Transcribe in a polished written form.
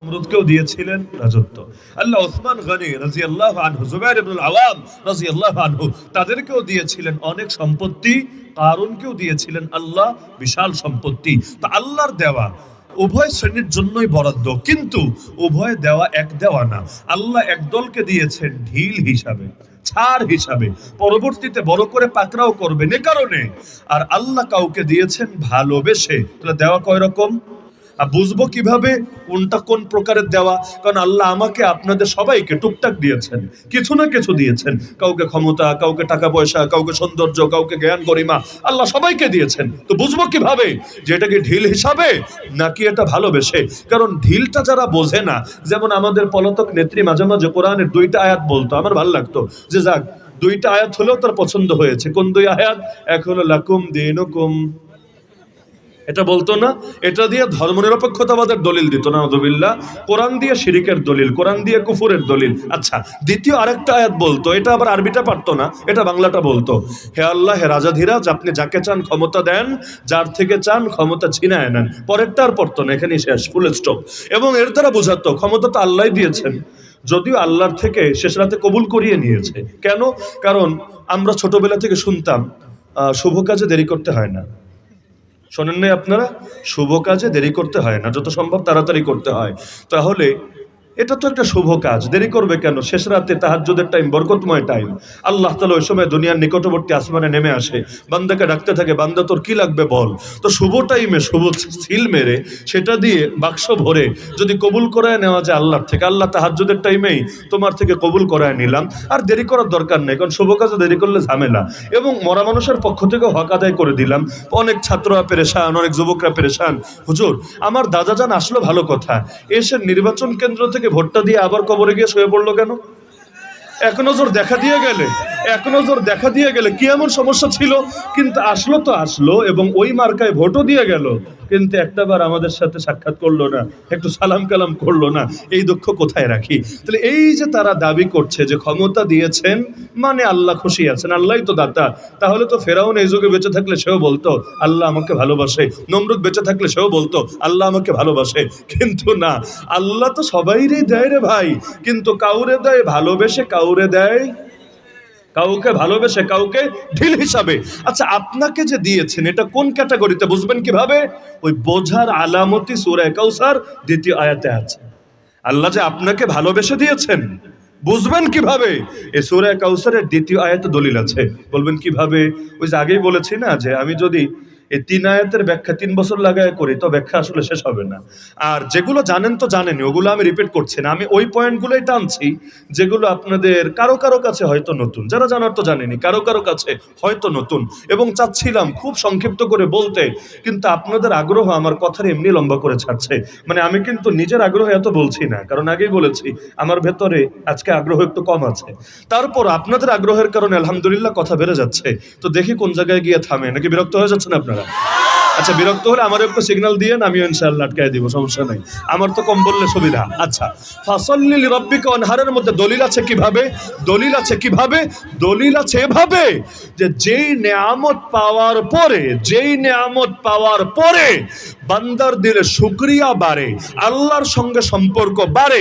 নমরুদকেও দিয়েছিলেন রাজত্ব। আল্লাহ ওসমান গনি রাদিয়াল্লাহু আনহু, জুবাইর ইবনুল আওয়াম রাদিয়াল্লাহু আনহু তাদেরকেও দিয়েছিলেন অনেক সম্পত্তি। কারুনকেও দিয়েছিলেন আল্লাহ বিশাল সম্পত্তি। তো আল্লাহর দেওয়া উভয় শ্রেণীর জন্যই বরাদ্দ, কিন্তু উভয় দেওয়া এক দেওয়া না। আল্লাহ একদলকে দিয়েছেন ঢিল হিসাবে, ছাড় হিসাবে, পরবর্তীতে বড় করে পাকড়াও করবেন এ কারণে। আর আল্লাহ কাউকে দিয়েছেন ভালোবেসে। তাহলে দেওয়া কয় রকম? আর বুঝবো কিভাবে কোনটা কোন প্রকারের দেওয়া? কারণ আল্লাহ আমাকে আপনাদের সবাইকে টুকটাক দিয়েছেন, কিছু না কিছু দিয়েছেন। কাউকে ক্ষমতা, কাউকে টাকা পয়সা, কাউকে সৌন্দর্য, কাউকে জ্ঞান গরিমা, আল্লাহ সবাইকে দিয়েছেন। তো বুঝবো কিভাবে যে এটা কি ঢিল হিসাবে নাকি এটা ভালোবেসে? কারণ ঢিলটা যারা বোঝে না, যেমন আমাদের পলাতক নেত্রী মাঝে মাঝে কোরআনের 2টা আয়াত বলতো, আমার ভালো লাগতো যে যাক 2টা আয়াত হলেও তার পছন্দ হয়েছে। কোন 2 আয়াত? এক হলো লাকুম দীনুকুম, এটা বলতো না? এটা দিয়ে ধর্মনিরপেক্ষতাবাদের দলিল দিত না, নাউযুবিল্লাহ। কোরআন দিয়ে শিরিকের দলিল, কোরআন দিয়ে কুফরের দলিল। আচ্ছা, দ্বিতীয় আরেকটা আয়াত বলতো, এটা আবার আরবিটা পারতো না, এটা বাংলাটা বলতো। হে আল্লাহ, হে রাজাধিরাজ, আপনি যাকে চান ক্ষমতা দেন, যার থেকে চান ক্ষমতা ছিনায় নেন। পরেরটা আর পড়তো না, এখানেই শেষ, ফুল স্টপ। এবং এর দ্বারা বোঝাতো ক্ষমতা তো আল্লাহই দিয়েছেন, যদিও আল্লাহর থেকে শেষ রাতে কবুল করিয়ে নিয়েছে। কেন? কারণ আমরা ছোটবেলা থেকে শুনতাম শুভ কাজে দেরি করতে হয় না। শোনেন নাই আপনারা? শুভ কাজে দেরি করতে হয় না, যত সম্ভব তাড়াতাড়ি করতে হয়। তাহলে এটা তো একটা শুভ কাজ, দেরি করবে কেন? শেষ রাতে তাহাজ্জুদের টাইম, বরকতময় টাইম। আল্লাহ তাআলা ওই সময় দুনিয়ার নিকটবর্তী আসমানে নেমে আসে, বান্দাকে ডাকতে থাকে, বান্দা তোর কি লাগবে বল। তো শুভ টাইমে শুভ সিল মেরে সেটা দিয়ে বাক্স ভরে যদি কবুল করায় নেওয়া যায় আল্লাহর থেকে, আল্লাহ তাহাজ্জুদের টাইমেই তোমার থেকে কবুল করায় নিলাম, আর দেরি করার দরকার নেই, কারণ শুভ কাজে দেরি করলে ঝামেলা। এবং মরা মানুষের পক্ষ থেকে হক আদায় করে দিলাম। অনেক ছাত্ররা পেরেশান, অনেক যুবকরা পেরেশান, হুজুর আমার দাদাজান আসলো ভালো কথা, এসে নির্বাচন কেন্দ্র থেকে ভোটটা দিয়ে আবার কবরে গিয়ে শুয়ে পড়লো কেন? এক নজর দেখা দিয়ে গেলে, এক নজর দেখা দিয়ে গেলে কি এমন সমস্যা ছিল? কিন্তু আসলো তো আসলো, এবং ওই মার্কায় ভোটও দিয়ে গেল, কিন্তু একটাবার আমাদের সাথে সাক্ষাৎ করলো না, একটু সালাম কালাম করলো না। এই দুঃখ কোথায় রাখি? তাহলে এই যে তারা দাবি করছে যে ক্ষমতা দিয়েছেন মানে আল্লাহ খুশি আছেন, আল্লাহই তো দাতা, তাহলে তো ফেরাউন এই যুগে বেঁচে থাকলে সেও বলতো আল্লাহ আমাকে ভালোবাসে, নমরুদ বেঁচে থাকলে সেও বলতো আল্লাহ আমাকে ভালোবাসে। কিন্তু না, আল্লাহ তো সবাইরই দেয় রে ভাই, কিন্তু কাউরে দেয় ভালোবেসে, কাউরে দেয়, কাউকে ভালোবেসে, কাউকে ঢিল হিসাবে। আচ্ছা, আপনাকে যে দিয়েছেন এটা কোন ক্যাটাগরিতে বুঝবেন কিভাবে? ওই বোঝার আলামতি সূরা কাউসার 2য় আয়াতে আছে। আল্লাহ যে আপনাকে ভালোবেসে দিয়েছেন বুঝবেন কিভাবে? এই সূরা কাউসারের 2য় আয়াতে দলিল আছে। বলবেন কিভাবে? ওই যে আগেই বলেছি না যে আমি যদি এই 3 আয়াতের ব্যাখ্যা 3 বছর লাগায় করি তো ব্যাখ্যা আসলে শেষ হবে না। আর যেগুলো জানেন তো জানেনই, ওগুলো আমি রিপিট করছি না, আমি ওই পয়েন্টগুলোই টানছি যেগুলো আপনাদের কারো কারো কাছে হয়তো নতুন, যারা জানার তো জানেনি, কারো কারো কাছে হয়তো নতুন, এবং চাচ্ছিলাম খুব সংক্ষিপ্ত করে বলতে, কিন্তু আপনাদের আগ্রহ আমার কথার এমনি লম্বা করে ছাড়ছে। মানে আমি কিন্তু নিজের আগ্রহ এত বলছি না, কারণ আগেই বলেছি আমার ভেতরে আজকে আগ্রহ একটু কম আছে। তারপর আপনাদের আগ্রহের কারণে আলহামদুলিল্লাহ কথা বেড়ে যাচ্ছে। তো দেখি কোন জায়গায় গিয়ে থামে, নাকি বিরক্ত হয়ে যাচ্ছেন আপনারা? আচ্ছা, বিরক্ত হলে আমার একটু সিগন্যাল দিয়ে আমিও ইনশাআল্লাহ আটকায় দিব, সমস্যা নাই, আমার তো কম বললে সুবিধা। আচ্ছা, ফাসাল্লি লিরাব্বিকা ওয়ানহারের মধ্যে দলিল আছে কিভাবে? দলিল আছে কিভাবে? দলিল আছে এভাবে যে যেই নেয়ামত পাওয়ার পরে, যেই নেয়ামত পাওয়ার পরে বান্দার দিলে শুকরিয়া বাড়ে, আল্লাহর সঙ্গে সম্পর্ক বাড়ে,